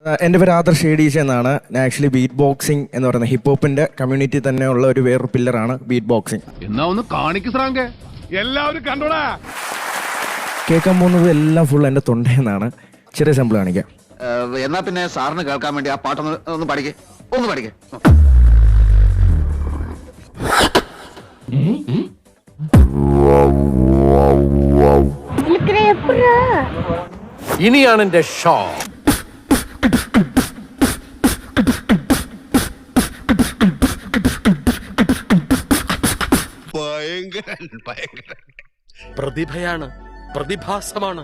എൻ്റെ പേര് ആദർശ് ഷേഡീസ് എന്നാണ്. ഞാൻ ആക്ച്വലി ബീറ്റ് ബോക്സിംഗ് എന്ന് പറയുന്ന ഹിപ്പ് ഹോപ്പിന്റെ കമ്മ്യൂണിറ്റി തന്നെയുള്ള ഒരു വേറൊരു പില്ലറാണ് ബീറ്റ് ബോക്സിംഗ്. എന്നാ ഒന്ന് കാണിക്ക് എല്ലാവരും കണ്ടോടാ. കേൾക്കാൻ പോകുന്നത് എല്ലാം ഫുൾ എൻ്റെ തൊണ്ടയെന്നാണ്. ചെറിയ സാമ്പിൾ കാണിക്കാം. എന്നാ പിന്നെ സാറിന് കേൾക്കാൻ വേണ്ടി ആ പാട്ടൊന്ന് ഒന്ന് പഠിക്കേ. ഇനിയാണ് എന്റെ ഷോ. പ്രതിഭയാണ്, പ്രതിഭാസമാണ്.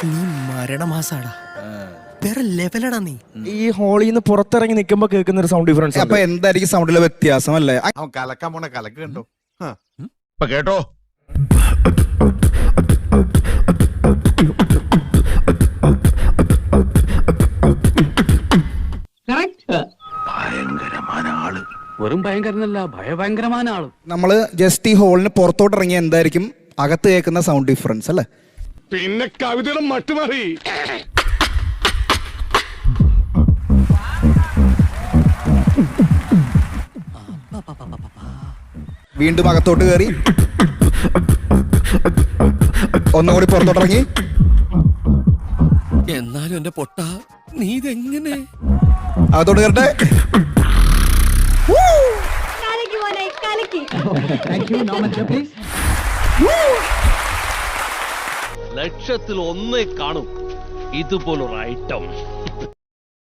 നീ മരണമാസാടാ, വേറെ ലെവലടാ നീ. ഈ ഹോളിൽ നിന്ന് പുറത്തിറങ്ങി നിൽക്കുമ്പോൾ കേൾക്കുന്ന ഒരു സൗണ്ട് ഡിഫറൻസ്. അപ്പൊ എന്തായിരിക്കും സൗണ്ടിലെ വ്യത്യാസം അല്ലേ? അവൻ കലക്കാൻ പോണ കലക്ക് കണ്ടോ? കേട്ടോ, ഭയങ്കരமான ആള്. വെറും ഭയങ്കരനല്ല, ഭയങ്കരமான ആള്. നമ്മള് ജസ്റ്റ് ഈ ഹോളിന് പുറത്തോട്ട് ഇറങ്ങിയ എന്തായിരിക്കും അകത്ത് കേൾക്കുന്ന സൗണ്ട് ഡിഫറൻസ് അല്ലേ? പിന്നെ കവിതയുടെ മട്ടുമാറി. വീണ്ടും അകത്തോട്ട് കയറി ഒന്നുകൂടി പുറത്തോട്ടിറങ്ങി. എന്നാലും എന്റെ പൊട്ട, നീ ഇതെങ്ങനെ അകത്തോട്ട് കയറട്ടെ. ലക്ഷത്തിൽ ഒന്നേ കാണും ഇതുപോലൊരു ഐറ്റം.